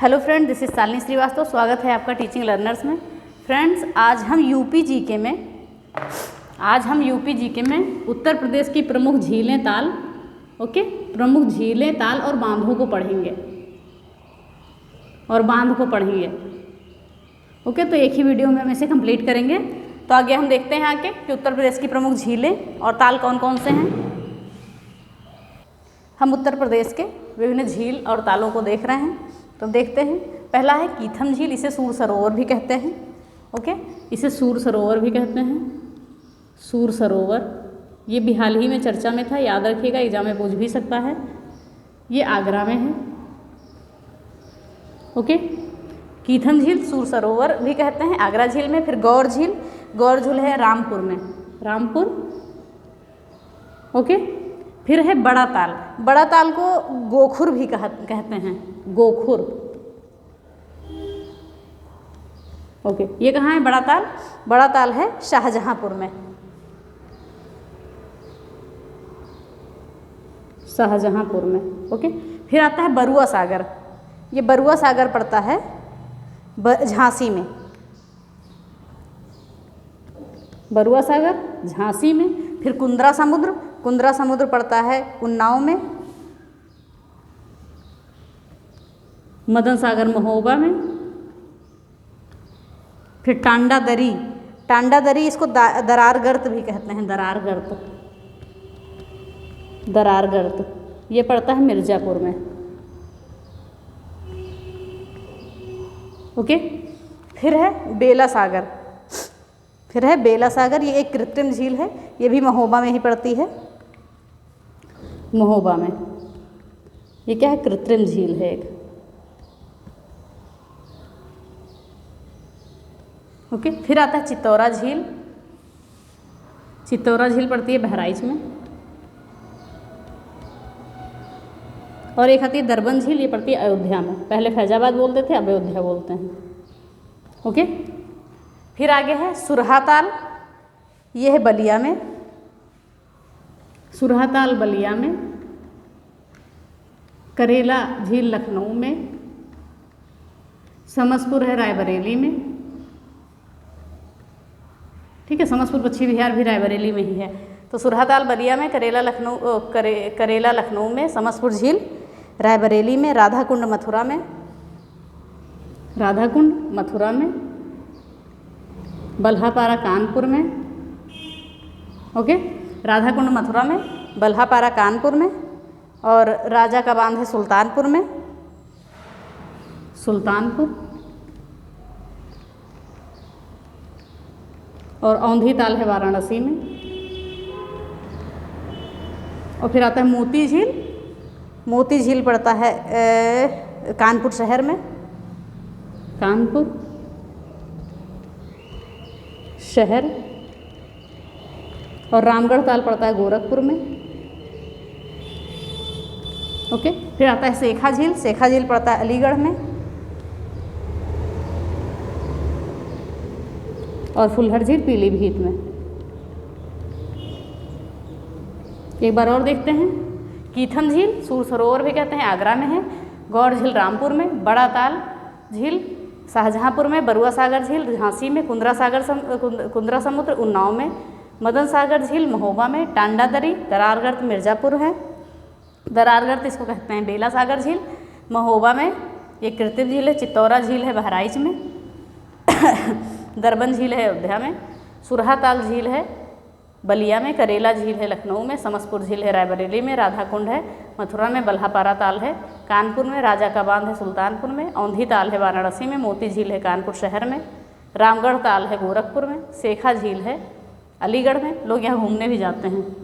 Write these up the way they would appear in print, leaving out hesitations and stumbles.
Hello friend, this is Shalini Srivastava. स्वागत है आपका टीचिंग लर्नर्स में। फ्रेंड्स, आज हम यूपी जीके में उत्तर प्रदेश की प्रमुख झीलें, ताल, प्रमुख झीलें, ताल और बांधों को पढ़ेंगे तो एक ही वीडियो में हम इसे कंप्लीट करेंगे। तो आगे हम देखते हैं आगे कि उत्तर प्रदेश की प्रमुख झीलें और ताल कौन कौन से हैं। हम उत्तर प्रदेश के विभिन्न झील और तालों को देख रहे हैं। तो देखते हैं, पहला है कीथम झील, इसे सूर सरोवर भी कहते हैं। इसे सूर सरोवर भी कहते हैं। सूर सरोवर ये भी हाल ही में चर्चा में था, याद रखिएगा, एग्जाम में पूछ भी सकता है। ये आगरा में है। कीथम झील, सूर सरोवर भी कहते हैं, आगरा झील में। फिर गौर झील है रामपुर में, फिर है बड़ा ताल को गोखुर भी कहते हैं, गोखुर। ये कहाँ है बड़ा ताल है शाहजहांपुर में। फिर आता है बरुआ सागर। ये बरुआ सागर पड़ता है झांसी में। फिर कुंद्रा समुद्र पड़ता है उन्नाव में। मदन सागर महोबा में। फिर टांडा दरी, इसको दरार गर्त भी कहते हैं, दरार गर्त ये पड़ता है मिर्ज़ापुर में। फिर है बेला सागर, ये एक कृत्रिम झील है, ये भी महोबा में ही पड़ती है। ये क्या है, कृत्रिम झील है एक। फिर आता है चित्तौरा झील पड़ती है बहराइच में। और एक आती है दरबन झील, ये पड़ती है अयोध्या में। पहले फैजाबाद बोलते थे, अब अयोध्या बोलते हैं। फिर आगे है सुरहा ताल, ये है बलिया में। करेला झील लखनऊ में। समसपुर है रायबरेली में। समसपुर पश्चिम बिहार भी रायबरेली में ही है। तो सुरहा ताल बलिया में, करेला लखनऊ में, समसपुर झील रायबरेली में, राधाकुंड मथुरा में। बल्हापारा कानपुर में। राधाकुंड मथुरा में, बल्हापारा कानपुर में। और राजा का बांध है सुल्तानपुर में। और औंधी ताल है वाराणसी में। और फिर आता है मोती झील पड़ता है कानपुर शहर में। और रामगढ़ ताल पड़ता है गोरखपुर में। फिर आता है सेखा झील पड़ता है अलीगढ़ में। और फुलहर झील पीलीभीत में। एक बार और देखते हैं, कीथम झील, सूर सरोवर भी कहते हैं, आगरा में है। गौर झील रामपुर में। बड़ा ताल झील शाहजहांपुर में। बरुआ सागर झील झांसी में। कुंद्रा समुद्र उन्नाव में। मदन सागर झील महोबा में। टांडा दरी, दरार गर्त मिर्ज़ापुर है। दरार गर्त इसको कहते हैं बेला सागर झील, महोबा में। ये कृत्रिम झील है। चित्तौरा झील है बहराइच में। दरबन झील है अयोध्या में। सुरहा ताल झील है बलिया में। करेला झील है लखनऊ में। समसपुर झील है रायबरेली में। राधाकुंड है मथुरा में। बल्हापारा ताल है कानपुर में। राजा का बांध है सुल्तानपुर में। औंधी ताल है वाराणसी में। मोती झील है कानपुर शहर में। रामगढ़ ताल है गोरखपुर में। सेखा झील है अलीगढ़ में, लोग यहाँ घूमने भी जाते हैं।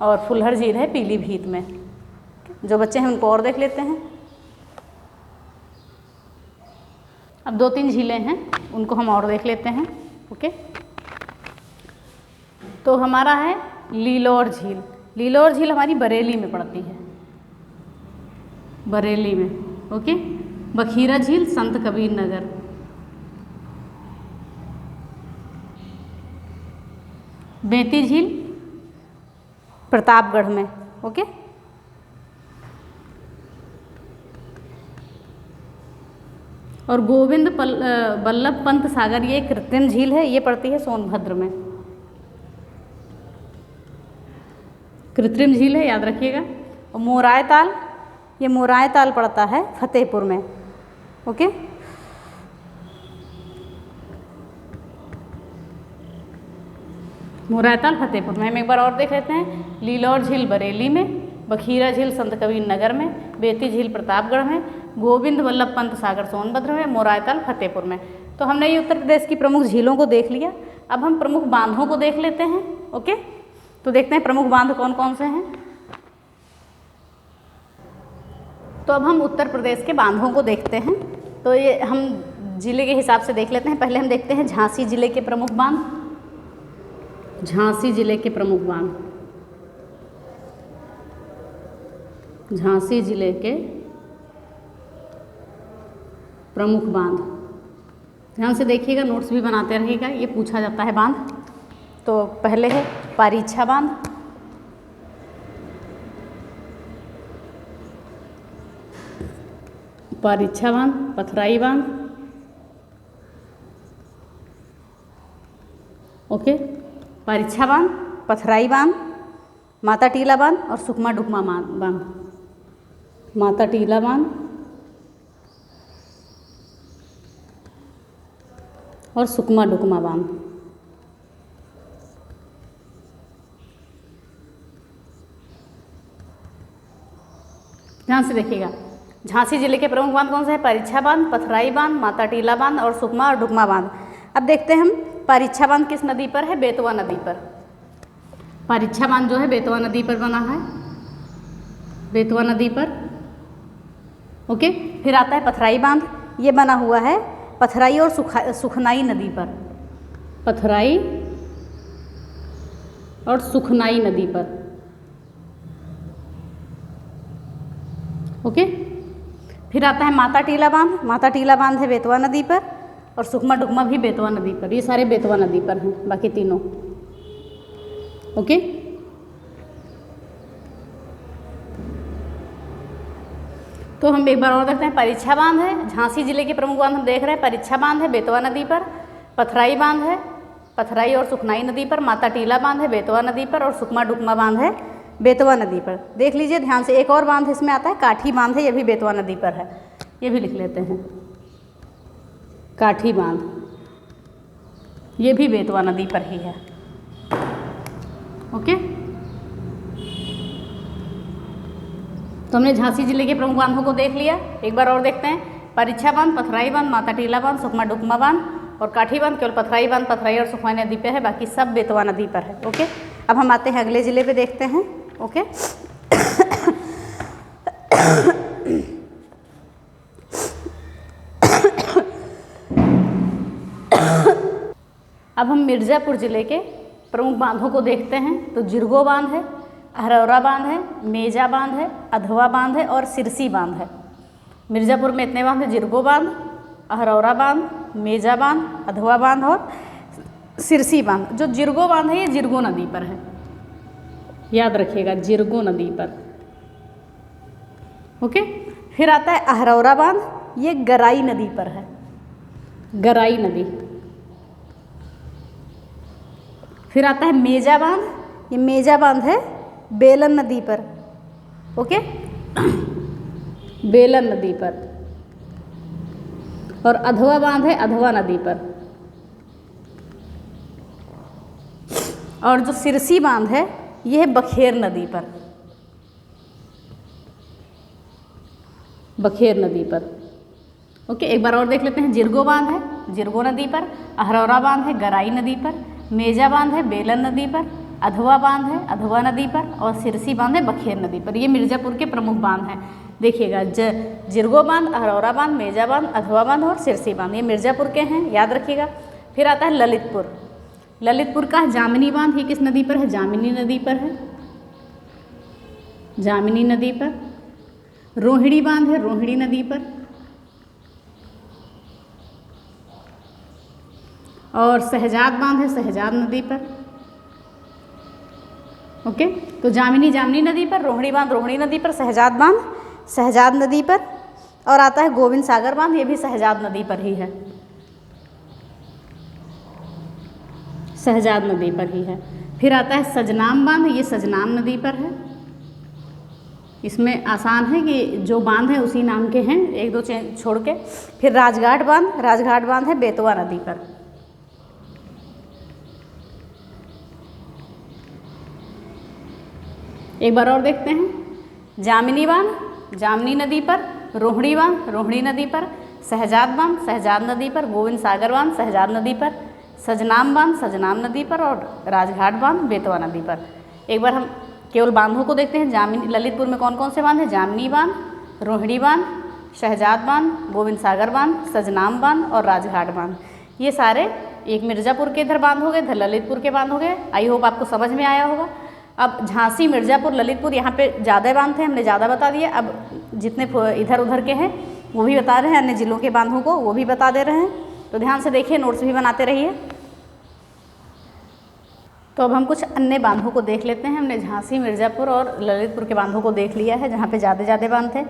और फुलहर झील है पीलीभीत में। जो बच्चे हैं उनको और देख लेते हैं। अब 2-3 झीलें हैं, उनको हम और देख लेते हैं। तो हमारा है लीलोर झील हमारी बरेली में पड़ती है। बखीरा झील संत कबीर नगर। बेती झील प्रतापगढ़ में। और गोविंद बल्लभ पंत सागर ये कृत्रिम झील है, ये पड़ती है सोनभद्र में। कृत्रिम झील है, याद रखिएगा। और मोराय ताल, ये मोराय ताल पड़ता है फतेहपुर में। ओके, मोराय ताल फतेहपुर में। हम एक बार और देख लेते हैं। लीलौर झील बरेली में, बखीरा झील संत कबीर नगर में, बेती झील प्रतापगढ़ में, गोविंद बल्लभ पंत सागर सोनभद्र में, मोराय ताल फतेहपुर में। तो हमने ये उत्तर प्रदेश की प्रमुख झीलों को देख लिया। अब हम प्रमुख बांधों को देख लेते हैं। ओके, तो देखते हैं प्रमुख बांध कौन कौन से हैं। तो अब हम उत्तर प्रदेश के बांधों को देखते हैं। तो ये हम जिले के हिसाब से देख लेते हैं। पहले हम देखते हैं झांसी जिले के प्रमुख बांध। झांसी जिले के प्रमुख बांध, झांसी जिले के प्रमुख बांध। ध्यान से देखिएगा, नोट्स भी बनाते रहिएगा, ये पूछा जाता है बांध। तो पहले है पारीछा बांध, पारीछा बांध, पथराई बांध। ओके, पारीछा बांध, पथराई बांध, माता टीला बांध और सुकमा डुकमा बांध। माता टीला बांध और सुकमा डुकमा बांध। ध्यान से देखिएगा, झांसी जिले के प्रमुख बांध कौन से हैं? पारीछा बांध, पथराई बांध, माता टीला बांध और सुकमा और डुकमा बांध। अब देखते हैं हम पारीछा बांध किस नदी पर है? बेतवा नदी पर। पारीछा बांध जो है बेतवा नदी पर बना है, बेतवा नदी पर। ओके, फिर आता है पथराई बांध, ये बना हुआ है पथराई और सुखनाई नदी पर। पथराई और सुखनाई नदी पर। ओके, फिर आता है माता टीला बांध। माता टीला बांध है बेतवा नदी पर और सुकमा डुकमा भी बेतवा नदी पर। ये सारे बेतवा नदी पर हैं, बाकी तीनों। ओके, तो हम एक बार और देखते हैं। पारीछा बांध है, झांसी जिले के प्रमुख बांध हम देख रहे हैं। पारीछा बांध है बेतवा नदी पर, पथराई बांध है पथराई और सुखनाई नदी पर, माता टीला बांध है बेतवा नदी पर और सुकमा डुकमा बांध है बेतवा नदी पर। देख लीजिए ध्यान से, एक और बांध इसमें आता है काठी बांध है, ये भी बेतवा नदी पर है, ये भी लिख लेते हैं। काठी बांध, ये भी बेतवा नदी पर ही है। ओके, तो हमने झांसी जिले के प्रमुख बांधों को देख लिया। एक बार और देखते हैं। पारीछा बांध, पथराई बांध, माता टीला बांध, सुकमा डुकमा बांध और काठी बांध केवल पथराई बांध, पथराई और सुखनाई नदी पे है, बाकी सब बेतवा नदी पर है। ओके, अब हम आते हैं अगले जिले पे, देखते हैं। ओके, अब हम मिर्ज़ापुर जिले के प्रमुख बांधों को देखते हैं। तो जिरगो बांध है, अहरौरा बांध है, मेजा बांध है, अधवा बांध है और सिरसी बांध है। मिर्ज़ापुर में इतने बांध है: जिरगो बांध, अहरौरा बांध, मेजा बांध, अधवा बांध और सिरसी बांध। जो जिरगो बांध है ये जिरगो नदी पर है, याद रखिएगा, जिरगो नदी पर। ओके, फिर आता है अहरौरा बांध, ये गराई नदी पर है, गराई नदी। फिर आता है मेजा बांध, ये मेजा बांध है बेलन नदी पर। ओके, बेलन नदी पर। और अधवा बांध है अधवा नदी पर। और जो सिरसी बांध है ये है बखेर नदी पर, बखेर नदी पर। ओके, एक बार और देख लेते हैं। जिरगो बांध है जिरगो नदी पर, अहरौरा बांध है गराई नदी पर, मेजा बांध है बेलन नदी पर, अधवा बांध है अधवा नदी पर और सिरसी बांध है बखेर नदी पर। ये मिर्ज़ापुर के प्रमुख बांध हैं। देखिएगा, जिरगो बांध, अहरौरा बांध, मेजा बांध, अधवा बांध और सिरसी बांध, ये मिर्ज़ापुर के हैं, याद रखिएगा। फिर आता है ललितपुर। ललितपुर का जामिनी बांध, ये किस नदी पर है? जामिनी नदी पर है, जामिनी नदी पर। रोहिणी बांध है रोहिणी नदी पर। और सहजाद बांध है सहजाद नदी पर। ओके, तो जामिनी जामिनी नदी पर, रोहिणी बांध रोहिणी नदी पर, सहजाद बांध सहजाद नदी पर, और आता है गोविंद सागर बांध, ये भी शहजाद नदी पर ही है, शहजाद नदी पर ही है। फिर आता है सजनाम बांध, ये सजनाम नदी पर है। इसमें आसान है कि जो बांध है उसी नाम के हैं, एक दो चेंज छोड़ के। फिर राजघाट बांध, राजघाट बांध है बेतवा नदी पर। एक बार और देखते हैं, जामिनी बांध, जामनी नदी पर। रोहिणी बांध, रोहिणी नदी पर। शहजाद बांध, शहजाद नदी पर। गोविंद सागर बांध, शहजाद नदी पर। सजनाम बांध, सजनाम नदी पर। और राजघाट बांध, बेतवा नदी पर। एक बार हम केवल बांधों को देखते हैं। जामिनी, ललितपुर में कौन कौन से बांध हैं? जामिनी बांध, रोहिणी बांध, शहजाद बांध, गोविंद सागर बांध, सजनाम बांध और राजघाट बांध। ये सारे एक मिर्ज़ापुर के इधर बांध हो गए, इधर ललितपुर के बांध हो गए। आई होप आपको समझ में आया होगा। अब झांसी, मिर्ज़ापुर, ललितपुर, यहाँ पे ज़्यादा बांध थे, हमने ज़्यादा बता दिया। अब जितने इधर उधर के हैं वो भी बता रहे हैं, अन्य जिलों के बांधों को वो भी बता दे रहे हैं। तो ध्यान से देखिए, नोट्स भी बनाते रहिए। तो अब हम कुछ अन्य बांधों को देख लेते हैं। हमने झांसी, मिर्ज़ापुर और ललितपुर के बांधों को देख लिया है, जहाँ पे ज़्यादा बांध थे।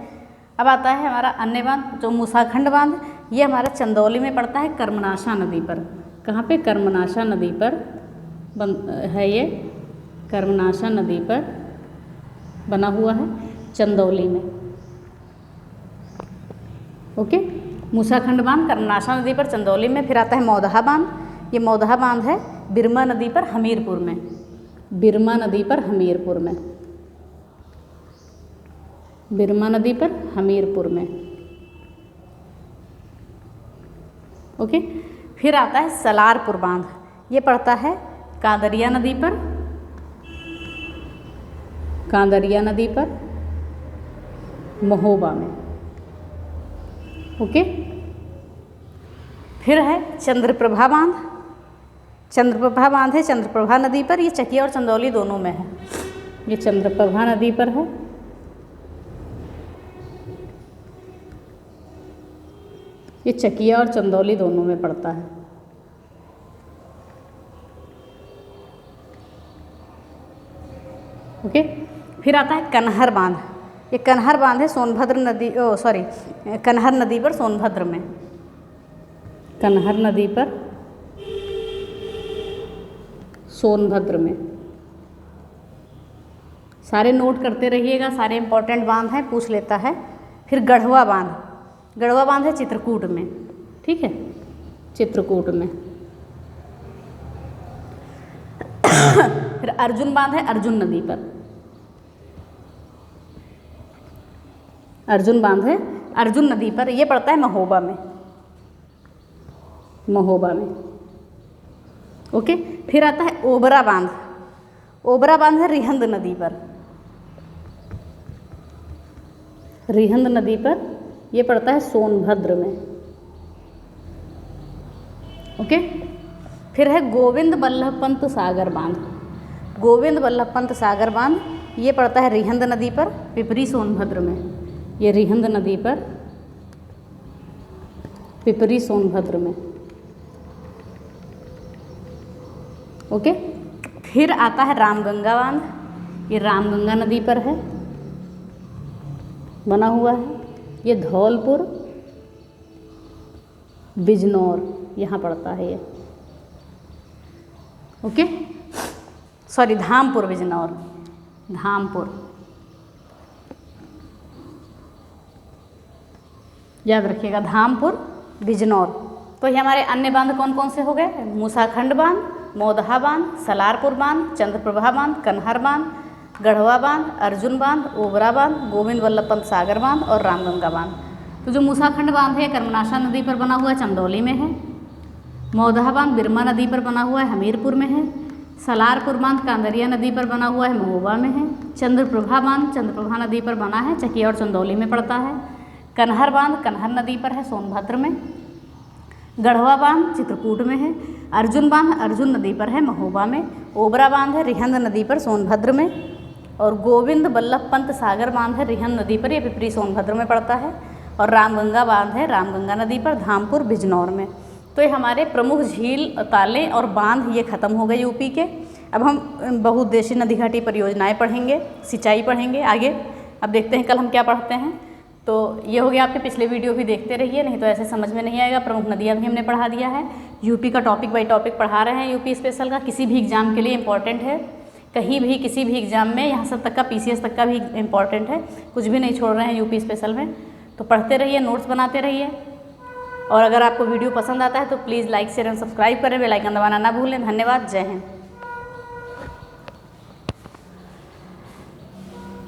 अब आता है हमारा अन्य बांध, जो मूसाखंड बांध। ये हमारा चंदौली में पड़ता है, कर्मनाशा नदी पर। कहाँ पे? कर्मनाशा नदी पर है ये, कर्मनाशा नदी पर बना हुआ है, चंदौली में। ओके, मूसाखंड बांध कर्मनाशा नदी पर, चंदौली में। फिर आता है मौदहा बांध। ये मौदहा बांध है बिरमा नदी पर, हमीरपुर में। बिरमा नदी पर, हमीरपुर में। बिरमा नदी पर, हमीरपुर में। ओके, फिर आता है सलारपुर बांध। ये पड़ता है कांदरिया नदी पर, कांदरिया नदी पर, महोबा में। ओके, फिर है चंद्रप्रभा बांध। चंद्रप्रभा बांध है चंद्रप्रभा नदी पर। ये चकिया और चंदौली दोनों में है। ये चंद्रप्रभा नदी पर है। ये चकिया और चंदौली दोनों में पड़ता है। ओके, फिर आता है कन्हर बांध। ये कन्हर बांध है सोनभद्र नदी, कन्हर नदी पर, सोनभद्र में। कन्हर नदी पर, सोनभद्र में। सारे नोट करते रहिएगा, सारे इंपॉर्टेंट बांध हैं, पूछ लेता है। फिर गढ़वा बांध। गढ़वा बांध है चित्रकूट में, ठीक है, चित्रकूट में। फिर अर्जुन बांध है अर्जुन नदी पर। अर्जुन बांध है अर्जुन नदी पर। ये पड़ता है महोबा में, महोबा में। ओके, फिर आता है ओबरा बांध। ओबरा बांध है रिहंद नदी पर, रिहंद नदी पर। ये पड़ता है सोनभद्र में। ओके, फिर है गोविंद बल्लभ पंत सागर बांध। गोविंद बल्लभ पंत सागर बांध, ये पड़ता है रिहंद नदी पर, पिपरी, सोनभद्र में। ये रिहंद नदी पर, पिपरी, सोनभद्र में। ओके, फिर आता है रामगंगा बांध। ये रामगंगा नदी पर है, बना हुआ है। ये धौलपुर, बिजनौर, यहाँ पड़ता है ये। ओके, सॉरी, धामपुर, बिजनौर, धामपुर, याद रखिएगा, धामपुर, बिजनौर। तो ये हमारे अन्य बांध कौन कौन से हो गए? मूसाखंड बांध, मौदहा बांध, सलारपुर बांध, चंद्रप्रभा बांध, कन्हर बांध, गढ़वा बांध, अर्जुन बांध, ओबरा बांध, गोविंद बल्लभ पंत सागर बांध और रामगंगा बांध। तो जो मूसाखंड बांध है कर्मनाशा नदी पर बना हुआ है, चंदौली में है। मौदहा बांध बिरमा नदी पर बना हुआ है, हमीरपुर में है। सलारपुर बांध कांदरिया नदी पर बना हुआ है, महोबा में है। चंद्रप्रभा बांध चंद्रप्रभा नदी पर बना है, चकिया और चंदौली में पड़ता है। कन्हर बांध कन्हर नदी पर है, सोनभद्र में। गढ़वा बांध चित्रकूट में है। अर्जुन बांध अर्जुन नदी पर है, महोबा में। ओबरा बांध है रिहंद नदी पर, सोनभद्र में। और गोविंद बल्लभ पंत सागर बांध है रिहंद नदी पर, ये पिपरी, सोनभद्र में पड़ता है। और रामगंगा बांध है रामगंगा नदी पर, धामपुर, बिजनौर में। तो ये हमारे प्रमुख झील, तालें और बांध ये ख़त्म हो गए यूपी के। अब हम बहुउद्देशीय नदी घाटी परियोजनाएँ पढ़ेंगे, सिंचाई पढ़ेंगे आगे। अब देखते हैं कल हम क्या पढ़ते हैं। तो ये हो गया, आपके पिछले वीडियो भी देखते रहिए, नहीं तो ऐसे समझ में नहीं आएगा। प्रमुख नदियाँ भी हमने पढ़ा दिया है। यूपी का टॉपिक बाई टॉपिक पढ़ा रहे हैं, यूपी स्पेशल का, किसी भी एग्जाम के लिए इम्पॉर्टेंट है। कहीं भी किसी भी एग्जाम में, यहाँ सब तक का PCS तक का भी इम्पॉर्टेंट है, कुछ भी नहीं छोड़ रहे हैं यूपी स्पेशल में। तो पढ़ते रहिए, नोट्स बनाते रहिए। और अगर आपको वीडियो पसंद आता है तो please like share and subscribe करें, बेल आइकन दबाना ना भूलें। धन्यवाद, जय हिंद।